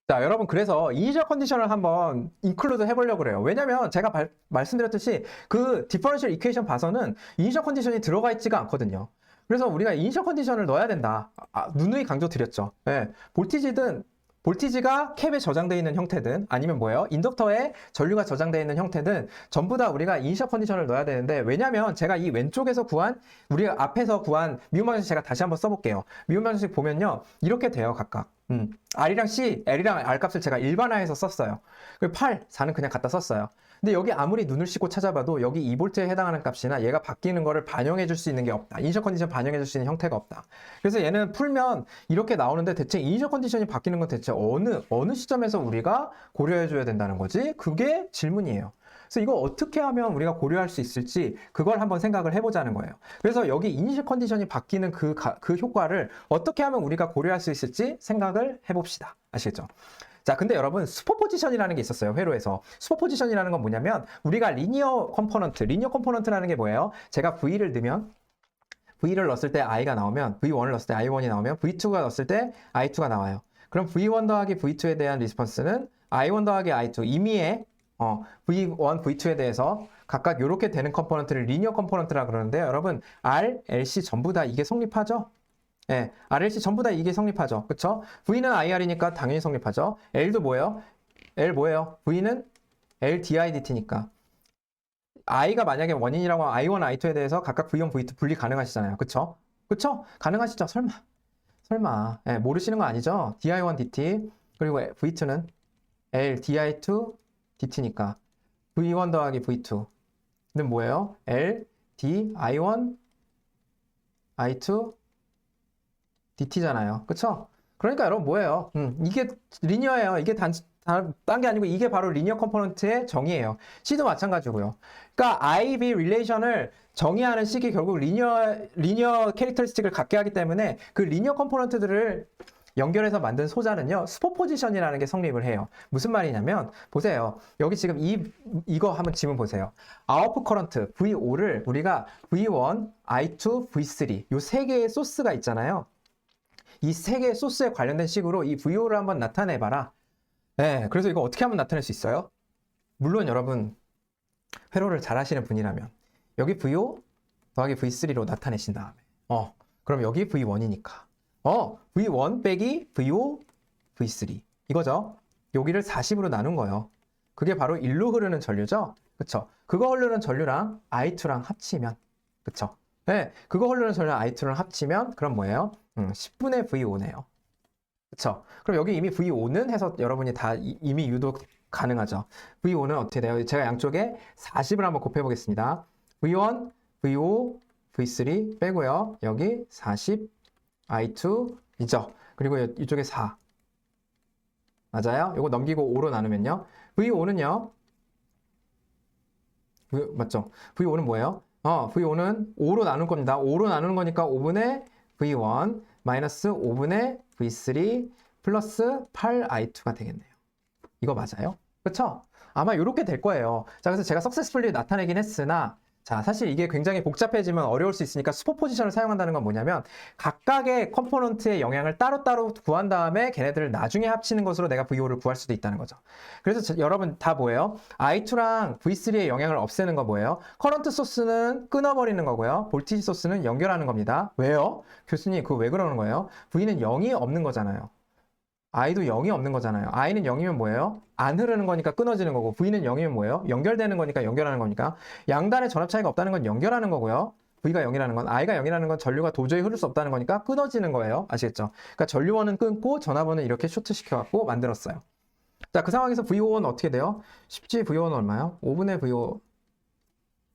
자, 여러분, 그래서 이니셜 컨디션을 한번 인클루드 해보려고 그래요. 왜냐면 제가 말씀드렸듯이 그 디퍼런셜 이퀘이션 봐서는 이니셜 컨디션이 들어가 있지가 않거든요. 그래서 우리가 이니셜 컨디션을 넣어야 된다. 누누이 강조 드렸죠. 예, 볼티지가 캡에 저장되어 있는 형태든 아니면 뭐예요? 인덕터에 전류가 저장되어 있는 형태든 전부 다 우리가 이니셜 컨디션을 넣어야 되는데, 왜냐면 제가 이 왼쪽에서 구한, 우리가 앞에서 구한 미분 방정식 제가 다시 한번 써볼게요. 미분 방정식 보면요, 이렇게 돼요, 각각. R이랑 C, L이랑 R 값을 제가 일반화해서 썼어요. 그리고 8, 4는 그냥 갖다 썼어요. 근데 여기 아무리 눈을 씻고 찾아봐도 여기 2V에 해당하는 값이나 얘가 바뀌는 거를 반영해 줄 수 있는 게 없다. 이니셜 컨디션 반영해 줄 수 있는 형태가 없다. 그래서 얘는 풀면 이렇게 나오는데, 대체 이니셜 컨디션이 바뀌는 건 대체 어느 시점에서 우리가 고려해 줘야 된다는 거지? 그게 질문이에요. 그래서 이거 어떻게 하면 우리가 고려할 수 있을지 그걸 한번 생각을 해보자는 거예요. 그래서 여기 이니셜 컨디션이 바뀌는 그 효과를 어떻게 하면 우리가 고려할 수 있을지 생각을 해봅시다. 아시겠죠? 자, 근데 여러분, 슈퍼포지션이라는 게 있었어요, 회로에서. 슈퍼포지션이라는 건 뭐냐면, 우리가 리니어 컴포넌트라는 게 뭐예요? 제가 V를 넣으면, V를 넣었을 때 I가 나오면, V1을 넣었을 때 I1이 나오면, V2가 넣었을 때 I2가 나와요. 그럼 V1 더하기 V2에 대한 리스폰스는 I1 더하기 I2, 임의의 V1, V2에 대해서 각각 이렇게 되는 컴포넌트를 리니어 컴포넌트라 그러는데요. 여러분, R, LC 전부 다 이게 성립하죠? 예, RLC 전부 다 이게 성립하죠. 그쵸? V는 IR이니까 당연히 성립하죠. L도 뭐예요? L 뭐예요? V는 LDIDT니까. I가 만약에 원인이라고 하면 I1, I2에 대해서 각각 V1, V2 분리 가능하시잖아요. 그쵸? 그쵸? 가능하시죠? 설마. 예, 모르시는 거 아니죠? DI1, DT. 그리고 V2는 LDI2, DT니까. V1 더하기 V2는 뭐예요? L, D, I1, I2, DT잖아요. 그쵸? 그러니까 여러분 뭐예요? 이게 리니어예요. 이게 딴 게 아니고 이게 바로 리니어 컴포넌트의 정의예요. C도 마찬가지고요. 그러니까 I-B 릴레이션을 정의하는 식이 결국 리니어 캐릭터리스틱을 갖게 하기 때문에 그 리니어 컴포넌트들을 연결해서 만든 소자는요, 슈퍼포지션이라는 게 성립을 해요. 무슨 말이냐면, 보세요. 여기 지금 이거 한번 지문 보세요. 아웃풋 커런트 V5를 우리가 V1, I2, V3 요 세 개의 소스가 있잖아요. 이 세 개의 소스에 관련된 식으로 이 VO를 한번 나타내봐라. 네, 그래서 이거 어떻게 하면 나타낼 수 있어요? 물론 여러분, 회로를 잘 하시는 분이라면 여기 VO 더하기 V3로 나타내신 다음에 그럼 여기 V1이니까 V1 빼기 VO V3 이거죠. 여기를 40으로 나눈 거예요. 그게 바로 1로 흐르는 전류죠. 그쵸? 그거 흐르는 전류랑 I2랑 합치면, 그쵸? 네, 그거 흐르는 전류랑 I2랑 합치면 그럼 뭐예요? 10분의 V5네요. 그쵸? 그럼 여기 이미 V5는 해서 여러분이 다 이미 유도 가능하죠. V5는 어떻게 돼요? 제가 양쪽에 40을 한번 곱해보겠습니다. V1, V5, V3 빼고요. 여기 40, I2이죠. 그리고 이쪽에 4. 맞아요? 이거 넘기고 5로 나누면요. V5는요. 맞죠? V5는 뭐예요? V5는 5로 나눌 겁니다. 5로 나누는 거니까 5분의 V1 마이너스 5분의 V3 플러스 8I2가 되겠네요. 이거 맞아요? 그쵸? 아마 이렇게 될 거예요. 자, 그래서 제가 successfully 나타내긴 했으나, 자, 사실 이게 굉장히 복잡해지면 어려울 수 있으니까 슈퍼포지션을 사용한다는 건 뭐냐면, 각각의 컴포넌트의 영향을 따로따로 구한 다음에 걔네들을 나중에 합치는 것으로 내가 VO를 구할 수도 있다는 거죠. 그래서 여러분 다 뭐예요? I2랑 V3의 영향을 없애는 거 뭐예요? 커런트 소스는 끊어버리는 거고요. 볼티지 소스는 연결하는 겁니다. 왜요? 교수님, 그거 왜 그러는 거예요? V는 0이 없는 거잖아요. I도 0이 없는 거잖아요. I는 0이면 뭐예요? 안 흐르는 거니까 끊어지는 거고, V는 0이면 뭐예요? 연결되는 거니까 연결하는 거니까. 양단의 전압 차이가 없다는 건 연결하는 거고요. V가 0이라는 건, I가 0이라는 건 전류가 도저히 흐를 수 없다는 거니까 끊어지는 거예요. 아시겠죠? 그러니까 전류원은 끊고 전압원은 이렇게 쇼트 시켜갖고 만들었어요. 자, 그 상황에서 VO는 어떻게 돼요? 쉽지? VO는 얼마요? 5분의 VO.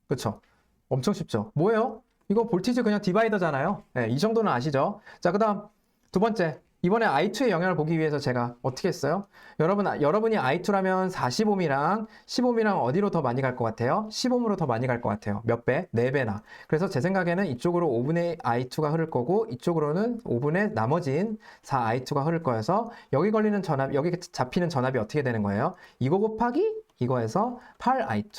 그쵸? 엄청 쉽죠? 뭐예요? 이거 볼티지 그냥 디바이더잖아요. 네, 이 정도는 아시죠? 자, 그 다음 두 번째. 이번에 I2의 영향을 보기 위해서 제가 어떻게 했어요? 여러분이 I2라면 40옴이랑 10옴이랑 어디로 더 많이 갈 것 같아요? 10옴으로 더 많이 갈 것 같아요. 몇 배? 4배나. 그래서 제 생각에는 이쪽으로 5분의 I2가 흐를 거고, 이쪽으로는 5분의 나머지인 4I2가 흐를 거여서 여기 걸리는 전압, 여기 잡히는 전압이 어떻게 되는 거예요? 이거 곱하기 이거에서 8I2.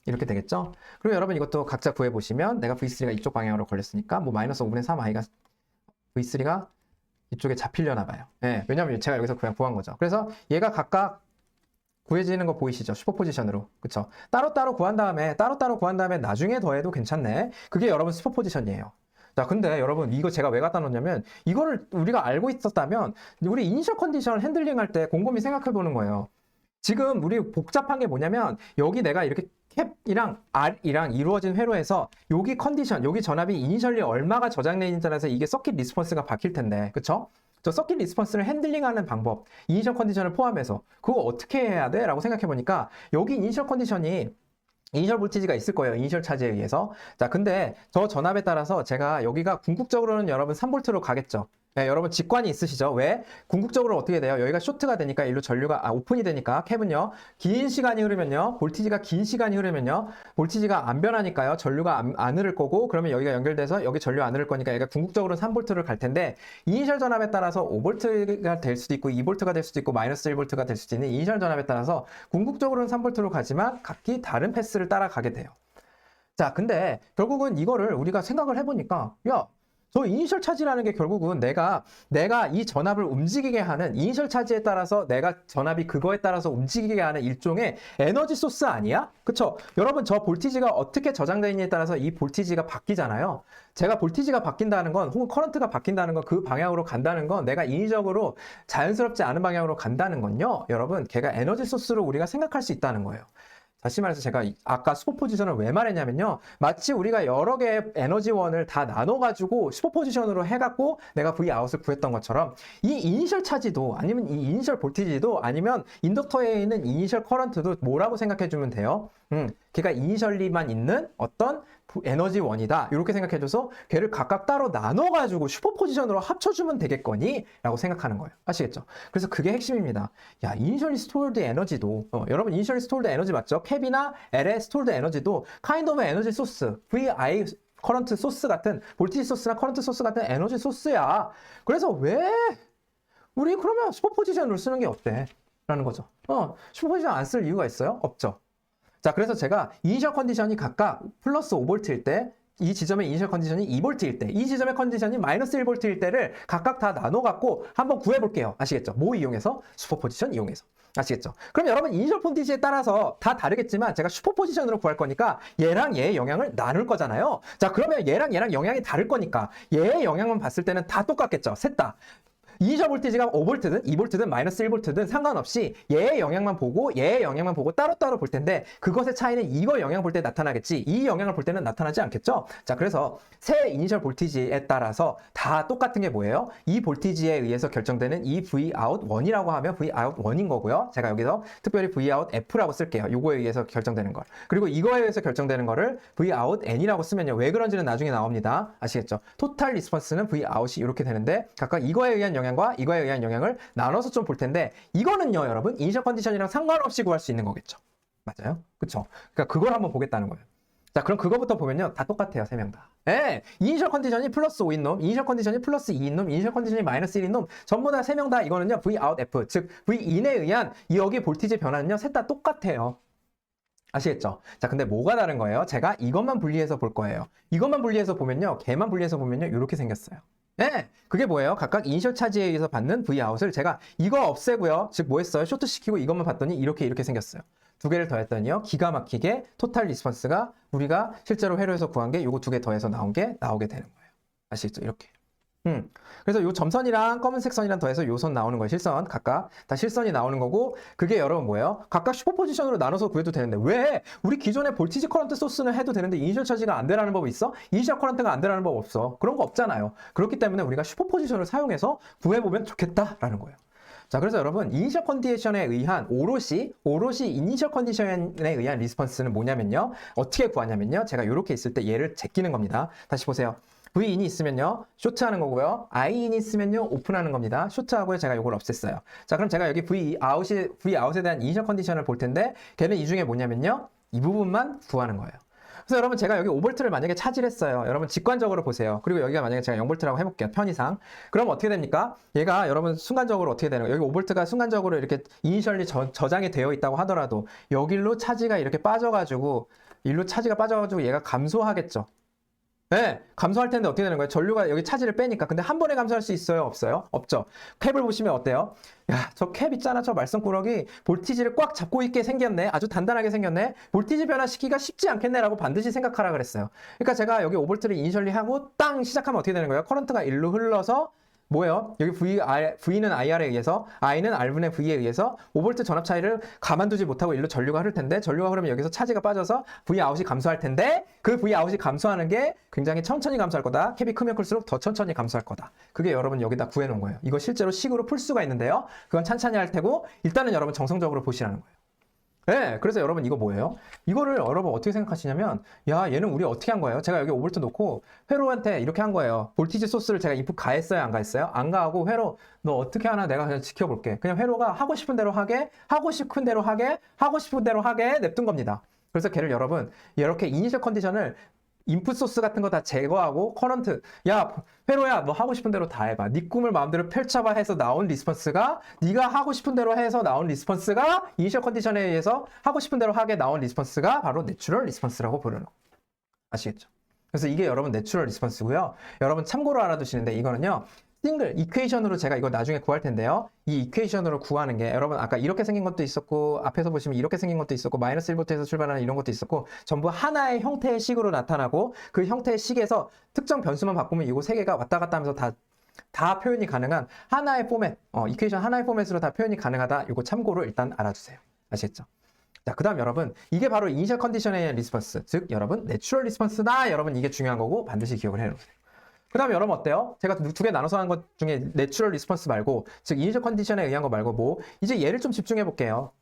이렇게 되겠죠? 그리고 여러분 이것도 각자 구해보시면 내가 V3가 이쪽 방향으로 걸렸으니까 뭐 마이너스 5분의 3i가 V3가 이쪽에 잡히려나 봐요. 예, 왜냐면 제가 여기서 그냥 구한 거죠. 그래서 얘가 각각 구해지는 거 보이시죠? 슈퍼포지션으로. 그쵸? 따로따로 구한 다음에 나중에 더해도 괜찮네. 그게 여러분 슈퍼포지션이에요. 자, 근데 여러분 이거 제가 왜 갖다 놓냐면 이거를 우리가 알고 있었다면 우리 이니셜 컨디션 핸들링 할 때 곰곰이 생각해 보는 거예요. 지금 우리 복잡한 게 뭐냐면 여기 내가 이렇게 캡이랑 R이랑 이루어진 회로에서 여기 컨디션, 여기 전압이 이니셜리 얼마가 저장되어 있는지에 따라서 이게 서킷 리스폰스가 바뀔 텐데, 그쵸? 저 서킷 리스폰스를 핸들링하는 방법, 이니셜 컨디션을 포함해서 그거 어떻게 해야 돼? 라고 생각해 보니까 여기 이니셜 컨디션이 이니셜 볼티지가 있을 거예요. 이니셜 차지에 의해서. 자, 근데 저 전압에 따라서 제가 여기가 궁극적으로는 여러분 3V로 가겠죠. 네, 여러분 직관이 있으시죠? 왜? 궁극적으로 어떻게 돼요? 여기가 쇼트가 되니까 일로 전류가 오픈이 되니까 캡은요. 긴 시간이 흐르면요. 볼티지가 긴 시간이 흐르면요. 볼티지가 안 변하니까요. 전류가 안 흐를 거고 그러면 여기가 연결돼서 여기 전류 안 흐를 거니까 얘가 궁극적으로는 3V를 갈 텐데 이니셜 전압에 따라서 5V가 될 수도 있고 2V가 될 수도 있고 마이너스 1V가 될 수도 있는 이니셜 전압에 따라서 궁극적으로는 3V로 가지만 각기 다른 패스를 따라가게 돼요. 자, 근데 결국은 이거를 우리가 생각을 해보니까 야, 저 이니셜 차지라는 게 결국은 내가 이 전압을 움직이게 하는 이니셜 차지에 따라서 내가 전압이 그거에 따라서 움직이게 하는 일종의 에너지 소스 아니야? 그쵸? 여러분 저 볼티지가 어떻게 저장되어 있느냐에 따라서 이 볼티지가 바뀌잖아요. 제가 볼티지가 바뀐다는 건 혹은 커런트가 바뀐다는 건 그 방향으로 간다는 건 내가 인위적으로 자연스럽지 않은 방향으로 간다는 건요. 여러분 걔가 에너지 소스로 우리가 생각할 수 있다는 거예요. 다시 말해서 제가 아까 슈퍼포지션을 왜 말했냐면요. 마치 우리가 여러 개의 에너지원을 다 나눠가지고 슈퍼포지션으로 해갖고 내가 Vout을 구했던 것처럼 이 이니셜 차지도 아니면 이 이니셜 볼티지도 아니면 인덕터에 있는 이니셜 커런트도 뭐라고 생각해주면 돼요? 걔가 이니셜리만 있는 어떤 에너지원이다. 이렇게 생각해줘서 걔를 각각 따로 나눠가지고 슈퍼포지션으로 합쳐주면 되겠거니? 라고 생각하는 거예요. 아시겠죠? 그래서 그게 핵심입니다. 야, 이니셜리 스토어드 에너지도 여러분 이니셜리 스토어드 에너지 맞죠? 캡이나 L의 스토어드 에너지도 kind of 에너지 소스, VI 커런트 소스 같은 볼티지 소스나 커런트 소스 같은 에너지 소스야. 그래서 왜 우리 그러면 슈퍼포지션을 쓰는 게 어때? 라는 거죠. 슈퍼포지션 안 쓸 이유가 있어요? 없죠. 자, 그래서 제가 이니셜 컨디션이 각각 플러스 5V일 때, 이 지점의 이니셜 컨디션이 2V일 때, 이 지점의 컨디션이 마이너스 1V일 때를 각각 다 나눠갖고 한번 구해볼게요. 아시겠죠? 뭐 이용해서? 슈퍼포지션 이용해서. 아시겠죠? 그럼 여러분 이니셜 폰티지에 따라서 다 다르겠지만 제가 슈퍼포지션으로 구할 거니까 얘랑 얘의 영향을 나눌 거잖아요. 자, 그러면 얘랑 영향이 다를 거니까 얘의 영향만 봤을 때는 다 똑같겠죠? 셋 다. 이니셜 볼티지가 5V든 2V든 마이너스 1V든 상관없이 얘의 영향만 보고 따로따로 볼 텐데 그것의 차이는 이거 영향 볼 때 나타나겠지 이 영향을 볼 때는 나타나지 않겠죠. 자, 그래서 새 이니셜 볼티지에 따라서 다 똑같은 게 뭐예요? 이 볼티지에 의해서 결정되는 이 Vout1이라고 하면 Vout1인 거고요. 제가 여기서 특별히 Vout F라고 쓸게요. 요거에 의해서 결정되는 걸. 그리고 이거에 의해서 결정되는 거를 Vout N이라고 쓰면요. 왜 그런지는 나중에 나옵니다. 아시겠죠? 토탈 리스폰스는 Vout이 이렇게 되는데 각각 이거에 의한 영향과 이거에 의한 영향을 나눠서 좀 볼 텐데 이거는요, 여러분 이니셜 컨디션이랑 상관없이 구할 수 있는 거겠죠. 맞아요? 그쵸? 그러니까 그걸 한번 보겠다는 거예요. 자, 그럼 그거부터 보면요. 다 똑같아요. 3명 다. 예, 이니셜 컨디션이 플러스 5인 놈, 이니셜 컨디션이 플러스 2인 놈, 이니셜 컨디션이 마이너스 1인 놈 전부 다 3명 다 이거는요. Vout F, 즉 Vin에 의한 여기 볼티지 변화는요. 셋 다 똑같아요. 아시겠죠? 자, 근데 뭐가 다른 거예요? 제가 이것만 분리해서 볼 거예요. 이것만 분리해서 보면요. 걔만 분리해서 보면요. 이렇게 생겼어요. 네, 그게 뭐예요? 각각 이니셜 차지에 의해서 받는 Vout을 제가 이거 없애고요. 즉 뭐 했어요? 쇼트 시키고 이것만 봤더니 이렇게 생겼어요. 두 개를 더했더니요. 기가 막히게 토탈 리스폰스가 우리가 실제로 회로에서 구한 게 요거 두 개 더해서 나오게 되는 거예요. 아시겠죠? 이렇게. 그래서 요 점선이랑 검은색 선이랑 더해서 요 선 나오는 거예요. 실선. 각각 다 실선이 나오는 거고 그게 여러분 뭐예요? 각각 슈퍼포지션으로 나눠서 구해도 되는데 왜? 우리 기존에 볼티지 커런트 소스는 해도 되는데 이니셜 차지가 안 되라는 법이 있어? 이니셜 커런트가 안 되라는 법 없어. 그런 거 없잖아요. 그렇기 때문에 우리가 슈퍼포지션을 사용해서 구해보면 좋겠다라는 거예요. 자, 그래서 여러분 이니셜 컨디션에 의한 오롯이 이니셜 컨디션에 의한 리스폰스는 뭐냐면요. 어떻게 구하냐면요. 제가 이렇게 있을 때 얘를 제끼는 겁니다. 다시 보세요. Vin이 있으면요, 쇼트하는 거고요. In이 있으면요, 오픈하는 겁니다. 쇼트하고요, 제가 이걸 없앴어요. 자, 그럼 제가 여기 Vout에 대한 이니셜 컨디션을 볼 텐데, 걔는 이 중에 뭐냐면요, 이 부분만 구하는 거예요. 그래서 여러분 제가 여기 5V를 만약에 차지했어요. 여러분 직관적으로 보세요. 그리고 여기가 만약에 제가 0V라고 해볼게요. 편의상. 그럼 어떻게 됩니까? 얘가 여러분 순간적으로 어떻게 되는 거예요? 여기 5V가 순간적으로 이렇게 이니셜리 저장이 되어 있다고 하더라도 여기로 차지가 이렇게 빠져가지고 일로 차지가 빠져가지고 얘가 감소하겠죠. 네, 감소할 텐데 어떻게 되는 거예요? 전류가 여기 차지를 빼니까. 근데 한 번에 감소할 수 있어요? 없어요? 없죠. 캡을 보시면 어때요? 야, 저 캡 있잖아. 저 말썽꾸러기 볼티지를 꽉 잡고 있게 생겼네. 아주 단단하게 생겼네. 볼티지 변화시키기가 쉽지 않겠네라고 반드시 생각하라 그랬어요. 그러니까 제가 여기 5V를 이니셜리 하고 땅 시작하면 어떻게 되는 거예요? 커런트가 일로 흘러서 뭐예요? 여기 V는 IR에 의해서, I는 R분의 V에 의해서 5V 전압 차이를 가만두지 못하고 일로 전류가 흐를 텐데, 전류가 흐르면 여기서 차지가 빠져서 V 아웃이 감소할 텐데, 그 V 아웃이 감소하는 게 굉장히 천천히 감소할 거다. 캡이 크면 클수록 더 천천히 감소할 거다. 그게 여러분 여기다 구해놓은 거예요. 이거 실제로 식으로 풀 수가 있는데요. 그건 찬찬히 할 테고, 일단은 여러분 정성적으로 보시라는 거예요. 네, 그래서 여러분 이거 뭐예요? 이거를 여러분 어떻게 생각하시냐면, 야, 얘는 우리 어떻게 한 거예요? 제가 여기 5V 놓고 회로한테 이렇게 한 거예요. 볼티지 소스를 제가 인풋 가했어요? 안 가했어요? 안 가하고, 회로 너 어떻게 하나 내가 그냥 지켜볼게. 그냥 회로가 하고 싶은 대로 하게, 하고 싶은 대로 하게, 하고 싶은 대로 하게 냅둔 겁니다. 그래서 걔를 여러분 이렇게 이니셜 컨디션을 인풋 소스 같은 거 다 제거하고 커런트, 야 회로야 너 하고 싶은 대로 다 해봐. 네 꿈을 마음대로 펼쳐봐 해서 나온 리스폰스가, 네가 하고 싶은 대로 해서 나온 리스폰스가 이니셜 컨디션에 의해서 하고 싶은 대로 하게 나온 리스폰스가 바로 내추럴 리스폰스라고 부르는 거. 아시겠죠? 그래서 이게 여러분 내추럴 리스폰스고요. 여러분 참고로 알아두시는데, 이거는요 싱글 이퀘이션으로 제가 이거 나중에 구할 텐데요. 이 이퀘이션으로 구하는 게, 여러분 아까 이렇게 생긴 것도 있었고, 앞에서 보시면 이렇게 생긴 것도 있었고, 마이너스 1부터에서 출발하는 이런 것도 있었고, 전부 하나의 형태의 식으로 나타나고, 그 형태의 식에서 특정 변수만 바꾸면 이거 세 개가 왔다 갔다 하면서 다 표현이 가능한 하나의 포맷, 이퀘이션 하나의 포맷으로 다 표현이 가능하다. 이거 참고로 일단 알아주세요. 아시겠죠? 자, 그 다음 여러분, 이게 바로 이니셜 컨디션에 의한 리스폰스, 즉 여러분 내추럴 리스폰스다. 여러분 이게 중요한 거고 반드시 기억을 해놓으세요. 그 다음에 여러분 어때요? 제가 두 개 나눠서 한 것 중에 내추럴 리스폰스 말고, 즉 이니셜 컨디션에 의한 거 말고 뭐, 이제 얘를 좀 집중해 볼게요.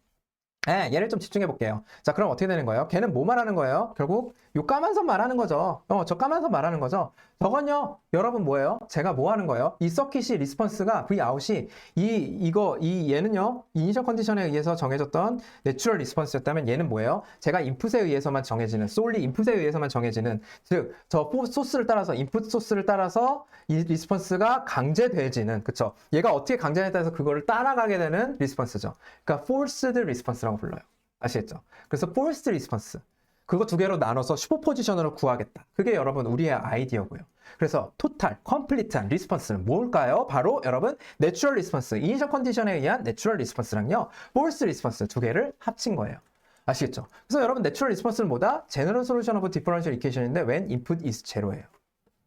네, 얘를 좀 집중해 볼게요. 자, 그럼 어떻게 되는 거예요? 걔는 뭐 말하는 거예요? 결국 요 까만 선 말하는 거죠. 저 까만 선 말하는 거죠. 저건요, 여러분 뭐예요? 제가 뭐 하는 거예요? 이 서킷이 리스폰스가 V 아웃이 얘는요, 이니셜 컨디션에 의해서 정해졌던 내추럴 리스폰스였다면, 얘는 뭐예요? 제가 인풋에 의해서만 정해지는, 솔리 인풋에 의해서만 정해지는, 즉 저 소스를 따라서, 인풋 소스를 따라서 이 리스폰스가 강제돼지는, 그쵸? 얘가 어떻게 강제에 따라서 그거를 따라가게 되는 리스폰스죠. 그러니까 forced response라고 불러요. 아시겠죠? 그래서 forced response, 그거 두 개로 나눠서 슈퍼포지션으로 구하겠다. 그게 여러분 우리의 아이디어고요. 그래서 토탈, 컴플리트한 리스폰스는 뭘까요? 바로 여러분 내추럴 리스폰스, 이니셜 컨디션에 의한 내추럴 리스폰스랑요 forced 리스폰스 두 개를 합친 거예요. 아시겠죠? 그래서 여러분 내추럴 리스폰스는 뭐다? 제너럴 솔루션 오브 디퍼런셜 이퀘이션인데 when input is 제로예요.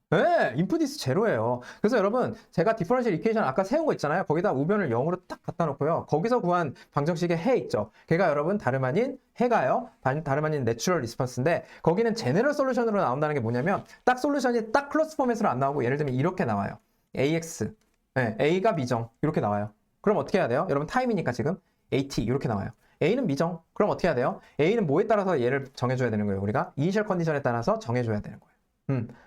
네, 인풋 이스 제로예요. 그래서 여러분 제가 디퍼런셜 이퀘이션 아까 세운 거 있잖아요. 거기다 우변을 0으로 딱 갖다 놓고요. 거기서 구한 방정식의 해 있죠. 걔가 여러분 다름 아닌 해가요. 다름 아닌 내추럴 리스폰스인데, 거기는 제너럴 솔루션으로 나온다는 게 뭐냐면 딱 솔루션이 딱 클로스 포맷으로 안 나오고, 예를 들면 이렇게 나와요. AX, 네, A가 미정 이렇게 나와요. 그럼 어떻게 해야 돼요? 여러분 타임이니까 지금 AT 이렇게 나와요. A는 미정. 그럼 어떻게 해야 돼요? A는 뭐에 따라서 얘를 정해줘야 되는 거예요? 우리가 이니셜 컨디션에 따라서 정해줘야 되는 거예요.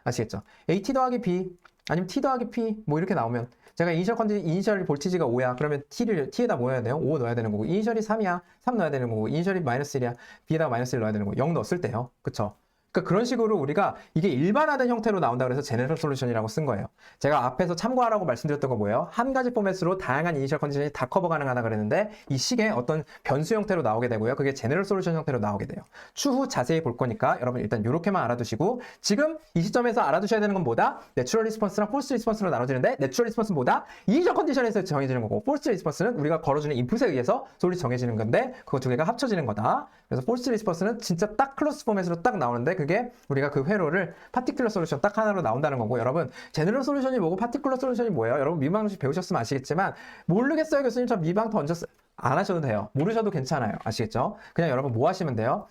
아시겠죠? AT 더하기 B 아니면 T 더하기 P 뭐 이렇게 나오면, 제가 이니셜 볼티지가 5야. 그러면 T에다 뭐 해야 돼요? 5 넣어야 되는 거고, 이니셜이 3이야. 3 넣어야 되는 거고, 이니셜이 마이너스 1이야. B에다가 마이너스 1 넣어야 되는 거고, 0 넣었을 때요. 그쵸? 그러니까 그런 식으로 우리가 이게 일반화된 형태로 나온다 그래서 제너럴 솔루션이라고 쓴 거예요. 제가 앞에서 참고하라고 말씀드렸던 거 뭐예요? 한 가지 포맷으로 다양한 이니셜 컨디션이 다 커버 가능하다 그랬는데, 이 식에 어떤 변수 형태로 나오게 되고요. 그게 제너럴 솔루션 형태로 나오게 돼요. 추후 자세히 볼 거니까 여러분 일단 이렇게만 알아두시고, 지금 이 시점에서 알아두셔야 되는 건 뭐다? 내추럴 리스폰스랑 폴스 리스폰스로 나눠지는데, 내추럴 리스폰스는 뭐다? 이니셜 컨디션에서 정해지는 거고, 폴스 리스폰스는 우리가 걸어주는 인풋에 의해서 솔리 정해지는 건데, 그거 두 개가 합쳐지는 거다. 그래서 폴스 리스폰스는 진짜 딱 클로스 포맷으로 딱 나오는데, 그게 우리가 그 회로를 파티큘러 솔루션 딱 하나로 나온다는 거고, 여러분 제너럴 솔루션이 뭐고 파티큘러 솔루션이 뭐예요? 여러분 미방식 배우셨으면 아시겠지만, 모르겠어요 교수님 저 미방 던졌어요, 안 하셔도 돼요. 모르셔도 괜찮아요. 아시겠죠? 그냥 여러분 뭐 하시면 돼요?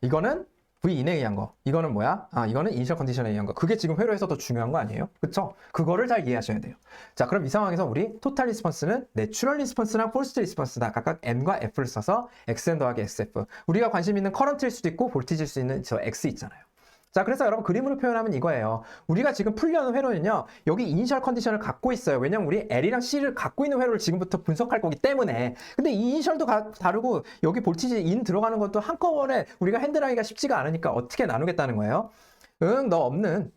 이거는 V-in에 의한 거, 이거는 뭐야? 이거는 이니셜 컨디션에 의한 거. 그게 지금 회로에서 더 중요한 거 아니에요? 그쵸? 그거를 잘 이해하셔야 돼요. 자, 그럼 이 상황에서 우리 토탈 리스폰스는 내추럴 리스폰스랑 폴스트 리스폰스다. 각각 N과 F를 써서 XN 더하기 XF. 우리가 관심 있는 커런트일 수도 있고 볼티지일 수 있는 저 X 있잖아요. 자, 그래서 여러분 그림으로 표현하면 이거예요. 우리가 지금 풀려는 회로는요, 여기 이니셜 컨디션을 갖고 있어요. 왜냐면 우리 L이랑 C를 갖고 있는 회로를 지금부터 분석할 거기 때문에. 근데 이 이니셜도 다르고, 여기 볼티지 인 들어가는 것도 한꺼번에 우리가 핸들하기가 쉽지가 않으니까 어떻게 나누겠다는 거예요? 너 없는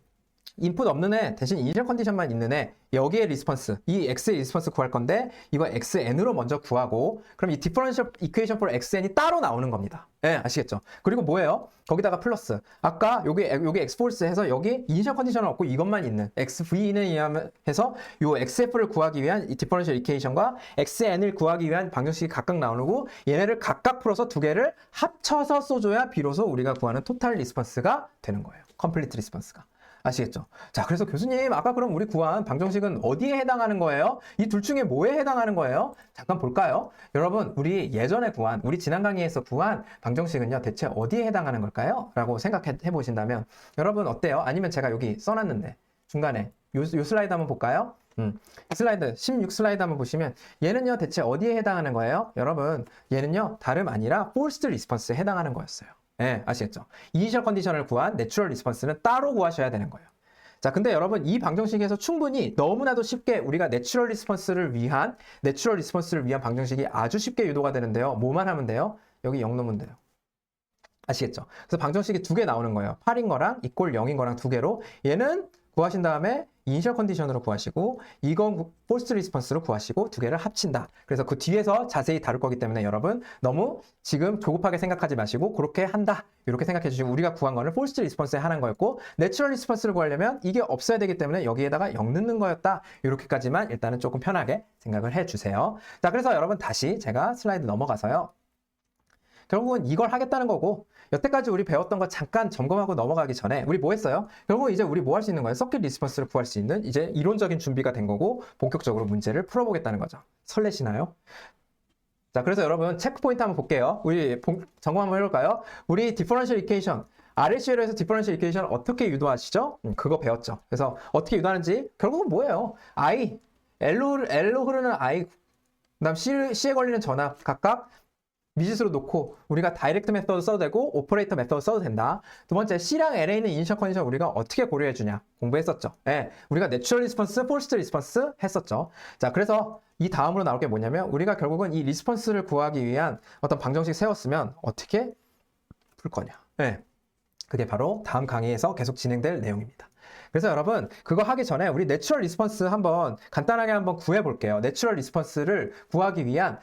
인풋 없는 애 대신 이니셜 컨디션만 있는 애 여기에 리스폰스 이 x의 리스폰스 구할 건데 이거 xn으로 먼저 구하고 그럼 이 디퍼런셜 이퀘이션 for xn이 따로 나오는 겁니다. 예, 아시겠죠? 그리고 뭐예요? 거기다가 플러스 아까 여기 x폴스 해서 여기 이니셜 컨디션은 없고 이것만 있는 xv는 해서 요 xf를 구하기 위한 이 디퍼런셜 이퀘이션과 xn을 구하기 위한 방정식이 각각 나오고 얘네를 각각 풀어서 두 개를 합쳐서 써줘야 비로소 우리가 구하는 토탈 리스폰스가 되는 거예요. 컴플리트 리스폰스가. 아시겠죠? 자, 그래서 교수님, 아까 그럼 우리 구한 방정식은 어디에 해당하는 거예요? 이 둘 중에 뭐에 해당하는 거예요? 잠깐 볼까요? 여러분, 우리 예전에 구한, 우리 지난 강의에서 구한 방정식은요, 대체 어디에 해당하는 걸까요? 라고 생각해 보신다면, 여러분, 어때요? 아니면 제가 여기 써놨는데, 중간에, 요 슬라이드 한번 볼까요? 슬라이드, 16 슬라이드 한번 보시면, 얘는요, 대체 어디에 해당하는 거예요? 여러분, 얘는요, 다름 아니라 forced response에 해당하는 거였어요. 네, 아시겠죠? 이니셜 컨디션을 구한 내추럴 리스폰스는 따로 구하셔야 되는 거예요. 자, 근데 여러분 이 방정식에서 충분히 너무나도 쉽게 우리가 내추럴 리스폰스를 위한 방정식이 아주 쉽게 유도가 되는데요. 뭐만 하면 돼요? 여기 0 넣으면 돼요. 아시겠죠? 그래서 방정식이 두 개 나오는 거예요. 8인 거랑 이꼴 0인 거랑 두 개로 얘는 구하신 다음에 이니셜 컨디션으로 구하시고 이건 폴스 리스폰스로 구하시고 두 개를 합친다. 그래서 그 뒤에서 자세히 다룰 거기 때문에 여러분 너무 지금 조급하게 생각하지 마시고 그렇게 한다. 이렇게 생각해 주시고 우리가 구한 거는 폴스 리스폰스에 하는 거였고 내추럴 리스폰스를 구하려면 이게 없어야 되기 때문에 여기에다가 0 넣는 거였다. 이렇게까지만 일단은 조금 편하게 생각을 해 주세요. 자, 그래서 여러분 다시 제가 슬라이드 넘어가서요. 결국은 이걸 하겠다는 거고 여태까지 우리 배웠던 거 잠깐 점검하고 넘어가기 전에 우리 뭐 했어요? 결국 이제 우리 뭐 할 수 있는 거예요? 서킷 리스폰스를 구할 수 있는 이제 이론적인 준비가 된 거고 본격적으로 문제를 풀어보겠다는 거죠. 설레시나요? 자, 그래서 여러분 체크 포인트 한번 볼게요. 우리 점검 한번 해볼까요? 우리 디퍼런셜 이퀘이션 RCL에서 디퍼런셜 이퀘이션을 어떻게 유도하시죠? 그거 배웠죠. 그래서 어떻게 유도하는지 결국은 뭐예요? I, L로 흐르는 I, 그다음 C에 걸리는 전압 각각 미지수로 놓고 우리가 다이렉트 메서드 써도 되고 오퍼레이터 메서드 써도 된다. 두 번째 C랑 LA는 이니셜 컨디션 우리가 어떻게 고려해 주냐 공부했었죠. 네, 우리가 내추럴 리스폰스, 포스트 리스폰스 했었죠. 자, 그래서 이 다음으로 나올 게 뭐냐면 우리가 결국은 이 리스폰스를 구하기 위한 어떤 방정식 세웠으면 어떻게 풀 거냐. 네, 그게 바로 다음 강의에서 계속 진행될 내용입니다. 그래서 여러분 그거 하기 전에 우리 내추럴 리스폰스 한번 간단하게 한번 구해 볼게요. 내추럴 리스폰스를 구하기 위한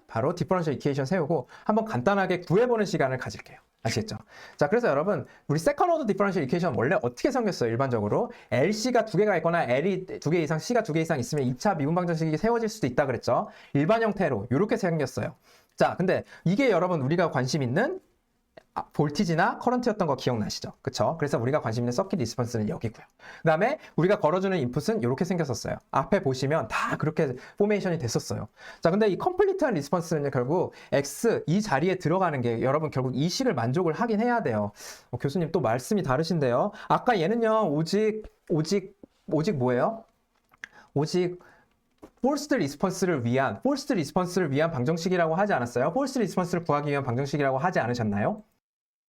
바로 디퍼런셜 이퀘이션 세우고 한번 간단하게 구해보는 시간을 가질게요. 아시겠죠? 자, 그래서 여러분 우리 세컨 오더 디퍼런셜 이퀘이션 원래 어떻게 생겼어요? 일반적으로 LC가 두 개가 있거나 L이 두 개 이상, C가 두 개 이상 있으면 2차 미분 방정식이 세워질 수도 있다 그랬죠? 일반 형태로 이렇게 생겼어요. 자, 근데 이게 여러분 우리가 관심 있는 볼티지나 커런트였던 거 기억나시죠? 그쵸? 그래서 우리가 관심 있는 서킷 리스폰스는 여기고요. 그 다음에 우리가 걸어주는 인풋은 이렇게 생겼었어요. 앞에 보시면 다 그렇게 포메이션이 됐었어요. 자, 근데 이 컴플리트한 리스폰스는 결국 X 이 자리에 들어가는 게 여러분 결국 이 식을 만족을 하긴 해야 돼요. 교수님 또 말씀이 다르신데요. 아까 얘는요 오직 뭐예요? 오직 폴스트 리스폰스를 위한 방정식이라고 하지 않았어요? 폴스트 리스폰스를 구하기 위한 방정식이라고 하지 않으셨나요?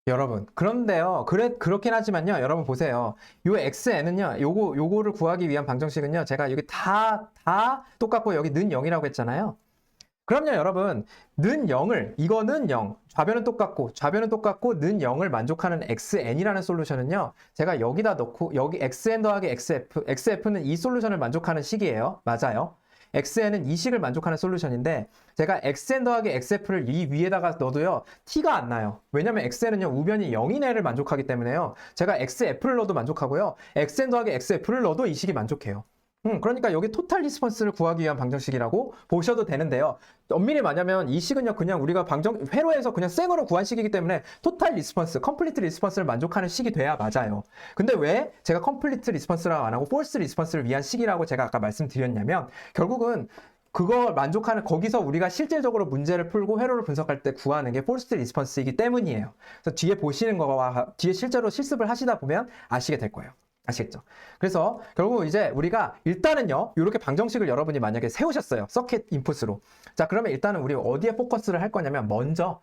여러분, 그런데요, 그렇긴 하지만요, 여러분 보세요. 요 xn은요, 요거를 구하기 위한 방정식은요, 제가 여기 다 똑같고 여기 는 0이라고 했잖아요. 그럼요, 여러분, 이거는 0, 좌변은 똑같고 는 0을 만족하는 xn이라는 솔루션은요, 제가 여기다 넣고, 여기 xn 더하기 xf는 이 솔루션을 만족하는 식이에요. 맞아요. xn은 이 식을 만족하는 솔루션인데 제가 xn 더하기 xf를 이 위에다가 넣어도요 t가 안 나요. 왜냐면 xn은요 우변이 0인 애를 만족하기 때문에요. 제가 xf를 넣어도 만족하고요. xn 더하기 xf를 넣어도 이 식이 만족해요. 그러니까 여기 토탈 리스폰스를 구하기 위한 방정식이라고 보셔도 되는데요. 엄밀히 말하면 이 식은요 그냥 우리가 회로에서 그냥 생으로 구한 식이기 때문에 토탈 리스폰스, 컴플리트 리스폰스를 만족하는 식이 돼야 맞아요. 근데 왜 제가 컴플리트 리스폰스라고 안 하고 폴스 리스폰스를 위한 식이라고 제가 아까 말씀드렸냐면 결국은 그거 만족하는 거기서 우리가 실질적으로 문제를 풀고 회로를 분석할 때 구하는 게 폴스 리스폰스이기 때문이에요. 그래서 뒤에 보시는 거와 뒤에 실제로 실습을 하시다 보면 아시게 될 거예요. 아시겠죠? 그래서 결국 이제 우리가 일단은요 이렇게 방정식을 여러분이 만약에 세우셨어요. 서킷 인풋으로. 자, 그러면 일단은 우리 어디에 포커스를 할 거냐면 먼저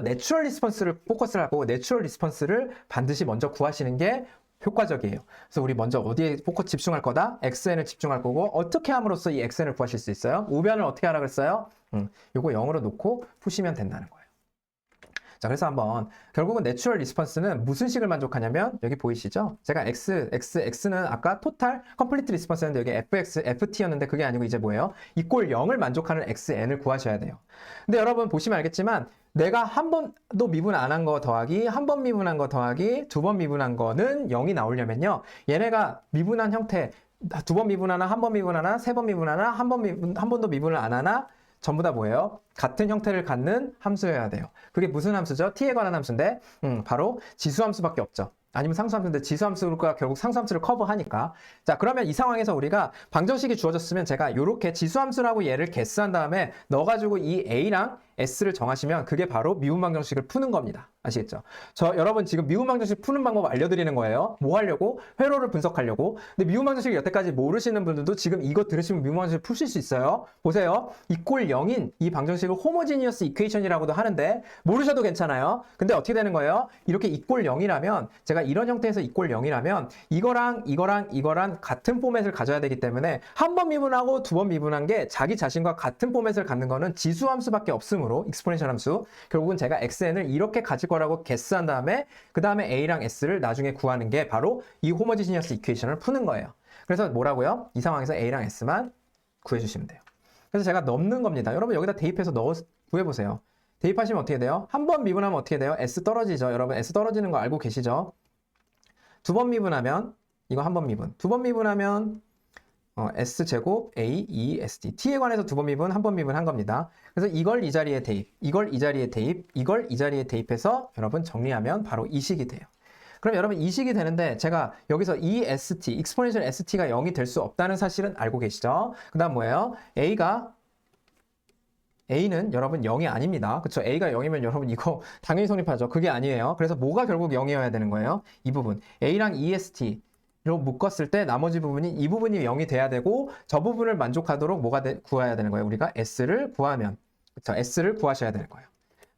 내추럴 리스폰스를 포커스를 하고 내추럴 리스폰스를 반드시 먼저 구하시는 게 효과적이에요. 그래서 우리 먼저 어디에 포커스 집중할 거다? xn을 집중할 거고 어떻게 함으로써 이 xn을 구하실 수 있어요? 우변을 어떻게 하라 그랬어요? 요거 0으로 놓고 푸시면 된다는 거예요. 자, 그래서 한번 결국은 내추럴 리스폰스는 무슨 식을 만족하냐면 여기 보이시죠? 제가 x는 아까 토탈 컴플리트 리스폰스였는데 여기 ft였는데 그게 아니고 이제 뭐예요? 이꼴 0을 만족하는 xn을 구하셔야 돼요. 근데 여러분 보시면 알겠지만 내가 한 번도 미분 안 한 거 더하기, 한 번 미분한 거 더하기, 두 번 미분한 거는 0이 나오려면요. 얘네가 미분한 형태, 두 번 미분하나, 한 번 미분하나, 세 번 미분하나, 한 번도 미분을 안 하나, 전부 다 뭐예요? 같은 형태를 갖는 함수여야 돼요. 그게 무슨 함수죠? t에 관한 함수인데 바로 지수함수밖에 없죠. 아니면 상수함수인데 지수함수가 결국 상수함수를 커버하니까. 자, 그러면 이 상황에서 우리가 방정식이 주어졌으면 제가 이렇게 지수함수라고 얘를 개수한 다음에 넣어가지고 이 a랑 s를 정하시면 그게 바로 미분 방정식을 푸는 겁니다. 아시겠죠? 여러분 지금 미분 방정식 푸는 방법 알려드리는 거예요. 뭐 하려고? 회로를 분석하려고. 근데 미분 방정식을 여태까지 모르시는 분들도 지금 이거 들으시면 미분 방정식을 푸실 수 있어요. 보세요. 이꼴 0인 이 방정식을 호모지니어스 이퀘이션이라고도 하는데 모르셔도 괜찮아요. 근데 어떻게 되는 거예요? 이렇게 이꼴 0이라면 제가 이런 형태에서 이꼴 0이라면 이거랑 같은 포맷을 가져야 되기 때문에 한 번 미분하고 두 번 미분한 게 자기 자신과 같은 포맷을 갖는 거는 지수함수밖에 없으므로 익스포넨셜 함수 결국은 제가 xn을 이렇게 가질 거라고 개수한 다음에 그 다음에 a랑 s를 나중에 구하는 게 바로 이 호모지니어스 이퀘이션을 푸는 거예요. 그래서 뭐라고요? 이 상황에서 a랑 s만 구해주시면 돼요. 그래서 제가 넣는 겁니다. 여러분 여기다 대입해서 구해보세요. 대입하시면 어떻게 돼요? 한 번 미분하면 어떻게 돼요? s 떨어지죠. 여러분 s 떨어지는 거 알고 계시죠? 두 번 미분하면 이거 한 번 미분. 두 번 미분하면 s제곱 a, 2sd. t에 관해서 두 번 미분, 한 번 미분 한 겁니다. 그래서 이걸 이 자리에 대입, 이걸 이 자리에 대입, 이걸 이 자리에 대입해서 여러분 정리하면 바로 이 식이 돼요. 그럼 여러분 이 식이 되는데 제가 여기서 EST, exponential ST가 0이 될 수 없다는 사실은 알고 계시죠? 그 다음 뭐예요? A는 여러분 0이 아닙니다. 그쵸? A가 0이면 여러분 이거 당연히 성립하죠. 그게 아니에요. 그래서 뭐가 결국 0이어야 되는 거예요? 이 부분. A랑 EST로 묶었을 때 나머지 부분이 이 부분이 0이 돼야 되고 저 부분을 만족하도록 구해야 되는 거예요? 우리가 S를 구하면. 그쵸? S를 구하셔야 되는 거예요.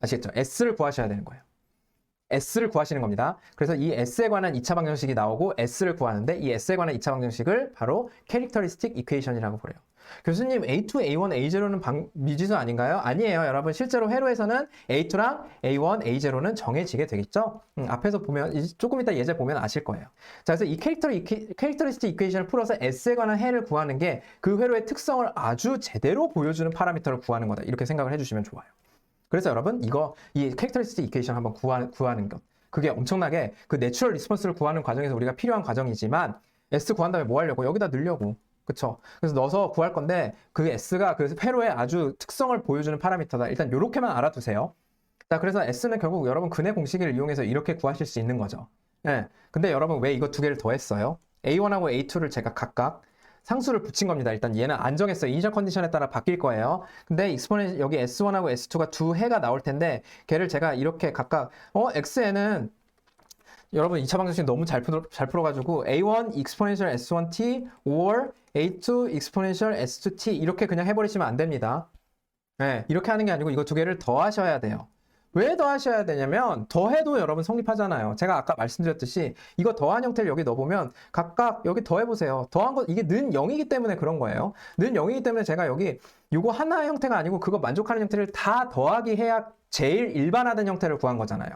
아시겠죠? S를 구하셔야 되는 거예요. S를 구하시는 겁니다. 그래서 이 S에 관한 2차 방정식이 나오고 S를 구하는데 이 S에 관한 2차 방정식을 바로 캐릭터리스틱 이퀘이션이라고 부르요. 교수님 A2, A1, A0는 미지수 아닌가요? 아니에요. 여러분 실제로 회로에서는 A2랑 A1, A0는 정해지게 되겠죠? 앞에서 보면 조금 이따 예제 보면 아실 거예요. 자, 그래서 이 캐릭터리스틱 이퀘이션을 풀어서 S에 관한 해를 구하는 게 그 회로의 특성을 아주 제대로 보여주는 파라미터를 구하는 거다. 이렇게 생각을 해주시면 좋아요. 그래서 여러분 이 캐릭터리스틱 이퀘이션 한번 구하는 것 그게 엄청나게 그 내추럴 리스폰스를 구하는 과정에서 우리가 필요한 과정이지만 S 구한 다음에 뭐 하려고? 여기다 넣으려고. 그쵸? 그래서 넣어서 구할 건데 그 S가 그 회로의 아주 특성을 보여주는 파라미터다. 일단 이렇게만 알아두세요. 자, 그래서 S는 결국 여러분 근의 공식을 이용해서 이렇게 구하실 수 있는 거죠. 네. 근데 여러분 왜 이거 두 개를 더했어요? A1하고 A2를 제가 각각 상수를 붙인 겁니다. 일단 얘는 안 정했어요. 이니셜 컨디션에 따라 바뀔 거예요. 근데 익스포넨 여기 S1하고 S2가 두 해가 나올 텐데 걔를 제가 이렇게 각각 XN은 여러분 2차 방정식 너무 잘 풀어가지고 A1 exponential S1t or A2 exponential S2t 이렇게 그냥 해버리시면 안 됩니다. 네, 이렇게 하는 게 아니고 이거 두 개를 더하셔야 돼요. 왜 더하셔야 되냐면 더해도 여러분 성립하잖아요. 제가 아까 말씀드렸듯이 이거 더한 형태를 여기 넣어보면 각각 여기 더해보세요. 더한 거 이게 는 0이기 때문에 그런 거예요. 는 0이기 때문에 제가 여기 이거 하나의 형태가 아니고 그거 만족하는 형태를 다 더하기 해야 제일 일반화된 형태를 구한 거잖아요.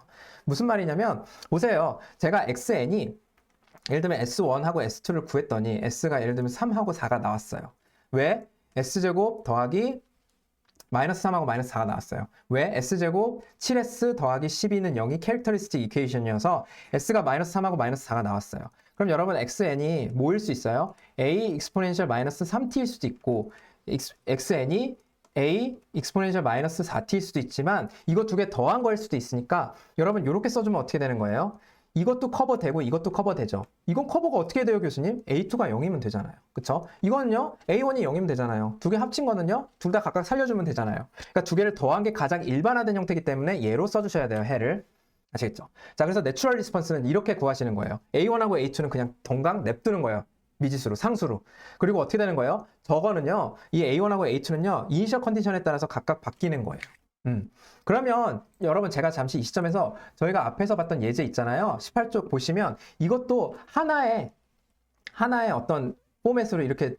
무슨 말이냐면 보세요. 제가 xn이 예를 들면 S1하고 S2를 구했더니 S가 예를 들면 3하고 4가 나왔어요. 왜? S제곱 더하기 마이너스 3하고 마이너스 4가 나왔어요. 왜? S제곱 7S 더하기 12는 0이 캐릭터리스틱 이퀘이션이어서 S가 마이너스 3하고 마이너스 4가 나왔어요. 그럼 여러분 XN이 뭐일 수 있어요? A 익스포넨셜 마이너스 3t일 수도 있고 XN이 A 익스포넨셜 마이너스 4t일 수도 있지만 이거 두 개 더한 거일 수도 있으니까 여러분 이렇게 써주면 어떻게 되는 거예요? 이것도 커버되고 이것도 커버되죠. 이건 커버가 어떻게 돼요, 교수님? A2가 0이면 되잖아요. 그쵸? 이거는요, A1이 0이면 되잖아요. 두 개 합친 거는요, 둘 다 각각 살려주면 되잖아요. 그러니까 두 개를 더한 게 가장 일반화된 형태이기 때문에 얘로 써주셔야 돼요, 해를. 아시겠죠? 자, 그래서 내추럴 리스폰스는 이렇게 구하시는 거예요. A1하고 A2는 그냥 동강 냅두는 거예요. 미지수로, 상수로. 그리고 어떻게 되는 거예요? 저거는요, 이 A1하고 A2는요, 이니셜 컨디션에 따라서 각각 바뀌는 거예요. 그러면 여러분 제가 잠시 이 시점에서 저희가 앞에서 봤던 예제 있잖아요. 18쪽 보시면 이것도 하나의 어떤 포맷으로 이렇게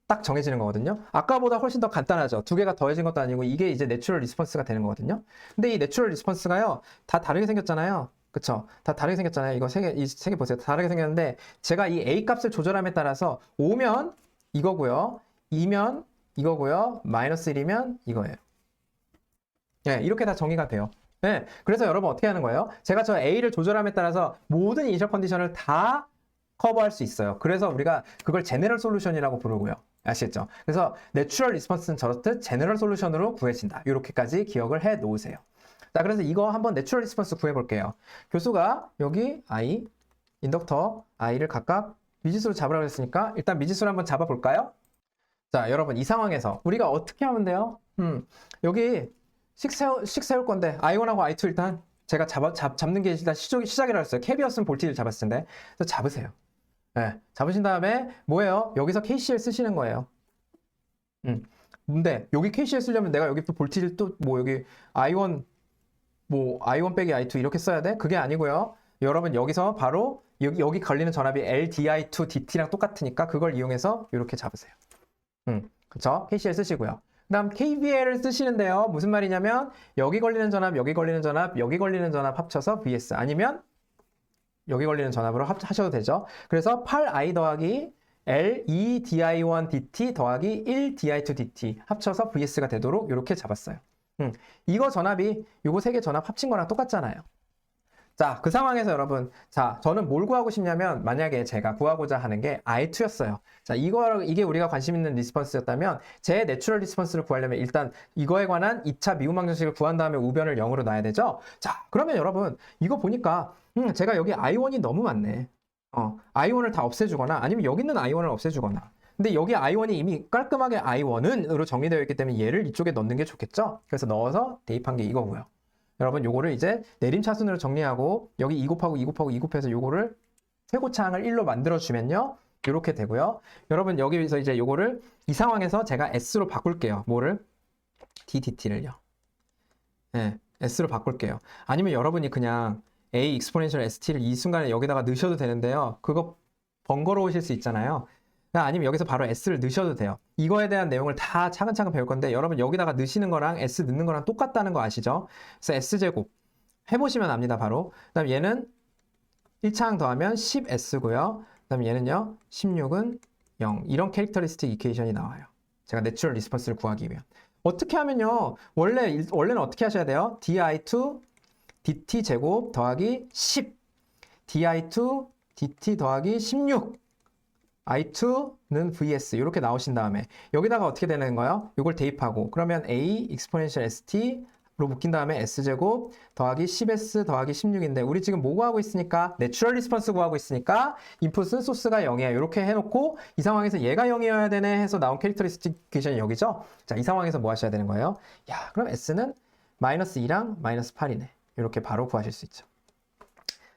딱 정해지는 거거든요. 아까보다 훨씬 더 간단하죠. 두 개가 더해진 것도 아니고 이게 이제 내추럴 리스폰스가 되는 거거든요. 근데 이 내추럴 리스폰스가요, 다 다르게 생겼잖아요. 그쵸? 다 다르게 생겼잖아요. 이거 이 세 개 보세요. 다 다르게 생겼는데 제가 이 A 값을 조절함에 따라서 5면 이거고요. 2면 이거고요. 마이너스 1이면 이거예요. 예, 이렇게 다 정의가 돼요. 예, 그래서 여러분 어떻게 하는 거예요? 제가 저 A를 조절함에 따라서 모든 이니셜 컨디션을 다 커버할 수 있어요. 그래서 우리가 그걸 제네럴 솔루션이라고 부르고요. 아시겠죠? 그래서 내추럴 리스폰스는 저렇듯 제네럴 솔루션으로 구해진다. 이렇게까지 기억을 해 놓으세요. 자, 그래서 이거 한번 내추럴 리스폰스 구해 볼게요. 교수가 여기 I, 인덕터 I를 각각 미지수로 잡으라고 했으니까 일단 미지수를 한번 잡아 볼까요? 자, 여러분 이 상황에서 우리가 어떻게 하면 돼요? 여기 식 세울 건데 I1하고 I2 일단 제가 잡는 게 일단 시작이라고 했어요. 캡이었으면 볼티를 잡았을 텐데. 그래서 잡으세요. 네, 잡으신 다음에 뭐예요? 여기서 KCL 쓰시는 거예요. 근데 여기 KCL 쓰려면 내가 여기 또 볼티를 또 뭐 여기 I1 뭐 I1 빼기 I2 이렇게 써야 돼? 그게 아니고요. 여러분 여기서 바로 여기 걸리는 전압이 LDI2 DT랑 똑같으니까 그걸 이용해서 이렇게 잡으세요. 그쵸? KCL 쓰시고요. 그 다음 KVL을 쓰시는데요. 무슨 말이냐면 여기 걸리는 전압, 여기 걸리는 전압, 여기 걸리는 전압 합쳐서 VS 아니면 여기 걸리는 전압으로 하셔도 되죠. 그래서 8I 더하기 L2DI1 DT 더하기 1DI2 DT 합쳐서 VS가 되도록 이렇게 잡았어요. 이거 전압이 요거 세 개 전압 합친 거랑 똑같잖아요. 자, 그 상황에서 여러분, 자, 저는 뭘 구하고 싶냐면 만약에 제가 구하고자 하는 게 I2였어요. 자, 이게 우리가 관심 있는 리스폰스였다면 제 내추럴 리스폰스를 구하려면 일단 이거에 관한 2차 미분 방정식을 구한 다음에 우변을 0으로 놔야 되죠. 자, 그러면 여러분 이거 보니까 제가 여기 I1이 너무 많네. I1을 다 없애주거나 아니면 여기 있는 I1을 없애주거나. 근데 여기 I1이 이미 깔끔하게 I1은으로 정리되어 있기 때문에 얘를 이쪽에 넣는 게 좋겠죠. 그래서 넣어서 대입한 게 이거고요. 여러분 요거를 이제 내림차순으로 정리하고 여기 2 곱하고 2 곱하고 2 곱해서 요거를 최고차항을 1로 만들어주면요. 이렇게 되고요. 여러분 여기서 이제 요거를 이 상황에서 제가 S로 바꿀게요. 뭐를? DDT를요. 네, S로 바꿀게요. 아니면 여러분이 그냥 A 익스포넨셜 ST를 이 순간에 여기다가 넣으셔도 되는데요. 그거 번거로우실 수 있잖아요. 아니면 여기서 바로 S를 넣으셔도 돼요. 이거에 대한 내용을 다 차근차근 배울 건데 여러분 여기다가 넣으시는 거랑 S 넣는 거랑 똑같다는 거 아시죠? 그래서 S제곱 해보시면 압니다. 바로. 그 다음 얘는 1차항 더하면 10S고요. 그 다음 얘는요 16은 0 이런 캐릭터리스틱 이퀘이션이 나와요. 제가 내추럴 리스폰스를 구하기 위한. 어떻게 하면요 원래는 어떻게 하셔야 돼요? di2 dt 제곱 더하기 10 di2 dt 더하기 16 I2는 VS 이렇게 나오신 다음에 여기다가 어떻게 되는 거예요? 이걸 대입하고 그러면 A 익스포넨셜 ST로 묶인 다음에 S제곱 더하기 10S 더하기 16인데 우리 지금 뭐 구하고 있으니까 내추럴 리스폰스 구하고 있으니까 인풋은 소스가 0이야 이렇게 해놓고 이 상황에서 얘가 0이어야 되네 해서 나온 캐릭터리스틱 이퀘이션이 여기죠? 자, 이 상황에서 뭐 하셔야 되는 거예요? 야, 그럼 S는 마이너스 2랑 마이너스 8이네 이렇게 바로 구하실 수 있죠.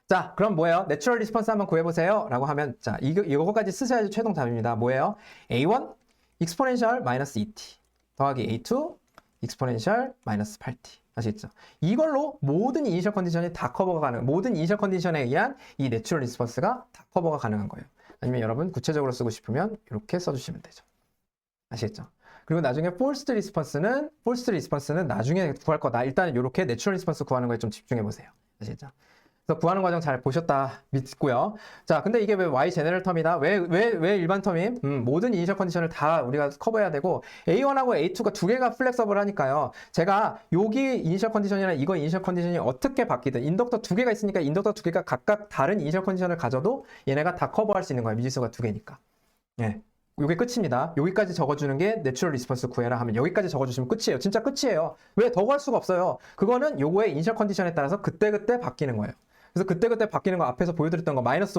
자, 그럼 뭐예요? 내추럴 리스폰스 한번 구해보세요. 라고 하면, 자, 이거까지 쓰셔야지 최종 답입니다. 뭐예요? A1 익스포넨셜 마이너스 2t 더하기 A2 익스포넨셜 마이너스 8t. 아시겠죠? 이걸로 모든 이니셜 컨디션이 다 커버가 가능한, 모든 이니셜 컨디션에 의한 이 내추럴 리스폰스가 다 커버가 가능한 거예요. 아니면 여러분 구체적으로 쓰고 싶으면 이렇게 써주시면 되죠. 아시겠죠? 그리고 나중에 forced 리스폰스는 나중에 구할 거다. 일단 이렇게 내추럴 리스폰스 구하는 거에 좀 집중해 보세요. 아시겠죠? 그래서 구하는 과정 잘 보셨다 믿고요. 자, 근데 이게 왜 Y 제네럴 텀이다? 왜 일반 텀임? 모든 이니셜 컨디션을 다 우리가 커버해야 되고 A1하고 A2가 두 개가 플렉서블 하니까요. 제가 여기 이니셜 컨디션이나 이거 이니셜 컨디션이 어떻게 바뀌든 인덕터 두 개가 있으니까 인덕터 두 개가 각각 다른 이니셜 컨디션을 가져도 얘네가 다 커버할 수 있는 거예요. 미지수가 두 개니까. 예. 요게 끝입니다. 여기까지 적어주는 게 내추럴 리스폰스 구해라 하면 여기까지 적어주시면 끝이에요. 진짜 끝이에요. 왜 더 구할 수가 없어요. 그거는 요거의 이니셜 컨디션에 따라서 그때그때 바뀌는 거예요. 그래서 그때그때 바뀌는 거 앞에서 보여드렸던 거 마이너스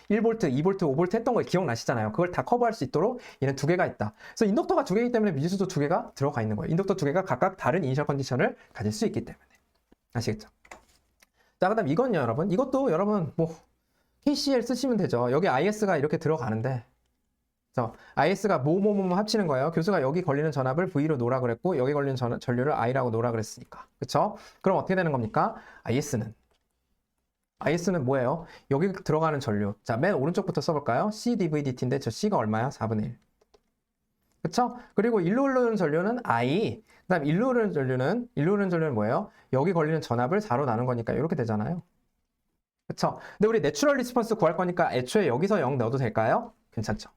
1V, 2V, 5V 했던 거 기억나시잖아요. 그걸 다 커버할 수 있도록 얘는 두 개가 있다. 그래서 인덕터가 두 개이기 때문에 미지수도 두 개가 들어가 있는 거예요. 인덕터 두 개가 각각 다른 이니셜 컨디션을 가질 수 있기 때문에. 아시겠죠? 자, 그 다음 이건요, 여러분. 이것도 여러분 뭐 KCL 쓰시면 되죠. 여기 IS가 이렇게 들어가는데 그래서 IS가 뭐뭐뭐 합치는 거예요. 교수가 여기 걸리는 전압을 V로 놓으라 그랬고 여기 걸리는 전류를 I라고 놓으라 그랬으니까. 그쵸? 그럼 어떻게 되는 겁니까? IS는 뭐예요? 여기 들어가는 전류. 자, 맨 오른쪽부터 써볼까요? CdVdt인데 저 C가 얼마야? 4분의 1. 그쵸? 그리고 일로 흐르는 전류는 I. 그다음 일로 흐르는 전류는 뭐예요? 여기 걸리는 전압을 4로 나눈 거니까 이렇게 되잖아요. 그쵸? 근데 우리 내추럴 리스폰스 구할 거니까 애초에 여기서 0 넣어도 될까요? 괜찮죠?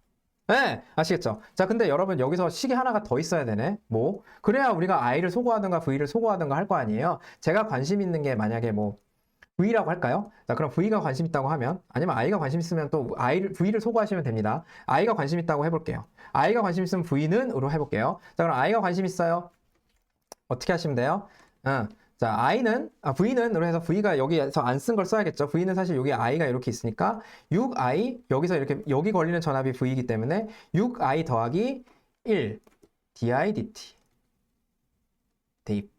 네, 아시겠죠? 자, 근데 여러분 여기서 식이 하나가 더 있어야 되네. 뭐? 그래야 우리가 I를 소거하든가 V를 소거하든가 할 거 아니에요? 제가 관심 있는 게 만약에 뭐 V라고 할까요? 자, 그럼 V가 관심 있다고 하면, 아니면 I가 관심 있으면 또 V를 소거하시면 됩니다. I가 관심 있다고 해볼게요. I가 관심 있으면 V는으로 해볼게요. 자, 그럼 I가 관심 있어요? 어떻게 하시면 돼요? 자, V는으로 해서 V가 여기에서 안 쓴 걸 써야겠죠. V는 사실 여기 I가 이렇게 있으니까 6I, 여기서 이렇게, 여기 걸리는 전압이 V이기 때문에 6I 더하기 1 di dt 대입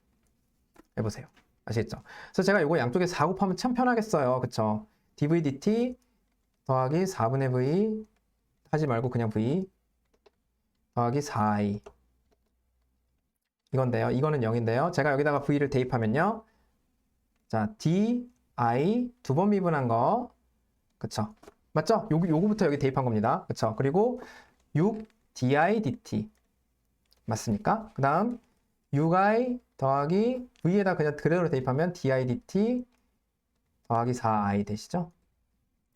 해보세요. 아시겠죠? 그래서 제가 이거 양쪽에 4 곱하면 참 편하겠어요. 그쵸? dv dt 더하기 4분의 v 하지 말고 그냥 v 더하기 4i 이건데요. 이거는 0인데요. 제가 여기다가 v를 대입하면요. 자, di 두 번 미분한 거 그쵸? 맞죠? 요거부터 여기 대입한 겁니다. 그쵸? 그리고 6 di dt 맞습니까? 그 다음 6i 더하기 v에다 그냥 그대로 대입하면 di dt 더하기 4i 되시죠?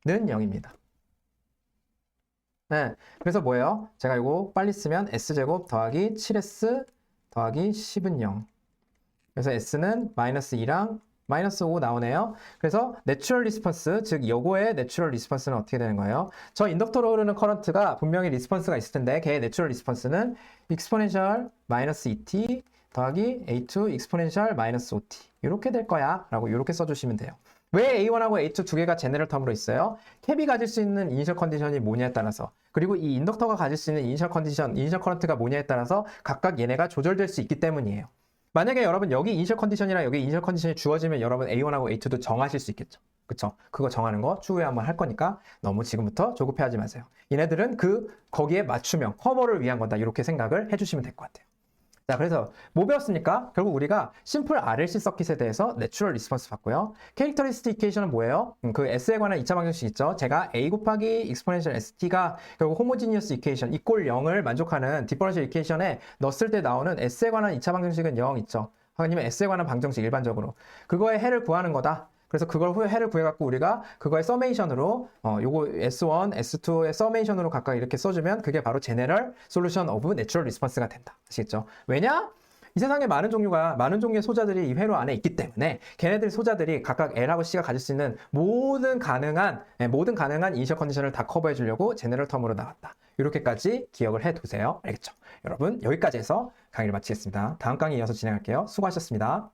는 0입니다. 네, 그래서 뭐예요? 제가 이거 빨리 쓰면 s제곱 더하기 7s 더하기 10은 0. 그래서 s는 마이너스 2랑 마이너스 5 나오네요. 그래서 내추럴 리스폰스, 즉 요거의 내추럴 리스폰스는 어떻게 되는 거예요? 저 인덕터로 흐르는 커런트가 분명히 리스폰스가 있을 텐데 걔의 내추럴 리스폰스는 익스포넨셜 마이너스 2t 더하기 a2 익스포넨셜 마이너스 5t 이렇게 될 거야 라고 이렇게 써주시면 돼요. 왜 A1하고 A2 두 개가 제네럴 텀으로 있어요? 캡이 가질 수 있는 이니셜 컨디션이 뭐냐에 따라서 그리고 이 인덕터가 가질 수 있는 이니셜 컨디션, 이니셜 커런트가 뭐냐에 따라서 각각 얘네가 조절될 수 있기 때문이에요. 만약에 여러분 여기 이니셜 컨디션이랑 여기 이니셜 컨디션이 주어지면 여러분 A1하고 A2도 정하실 수 있겠죠. 그쵸? 그거 정하는 거 추후에 한번 할 거니까 너무 지금부터 조급해하지 마세요. 얘네들은 거기에 맞춤형, 커버를 위한 거다 이렇게 생각을 해주시면 될 것 같아요. 자, 그래서 뭐 배웠습니까? 결국 우리가 심플 RLC 서킷에 대해서 내추럴 리스폰스 봤고요. 캐릭터리스틱 이퀘이션은 뭐예요? 그 S에 관한 2차 방정식 있죠? 제가 A 곱하기 익스포넨셜 ST가 결국 호모지니어스 이퀘이션, 이꼴 0을 만족하는 디퍼런셜 이퀘이션에 넣었을 때 나오는 S에 관한 2차 방정식은 0 있죠? 아니면 S에 관한 방정식 일반적으로. 그거의 해를 구하는 거다. 그래서 그걸 후에 해를 구해갖고 우리가 그거의 서메이션으로 요거 S1, S2의 서메이션으로 각각 이렇게 써주면 그게 바로 제네럴 솔루션 오브 내추럴 리스폰스가 된다. 아시겠죠? 왜냐? 이 세상에 많은 종류의 소자들이 이 회로 안에 있기 때문에 걔네들 소자들이 각각 L하고 C가 가질 수 있는 모든 가능한 이니셜 컨디션을 다 커버해 주려고 제네럴 텀으로 나왔다. 이렇게까지 기억을 해 두세요. 알겠죠? 여러분 여기까지 해서 강의를 마치겠습니다. 다음 강의 이어서 진행할게요. 수고하셨습니다.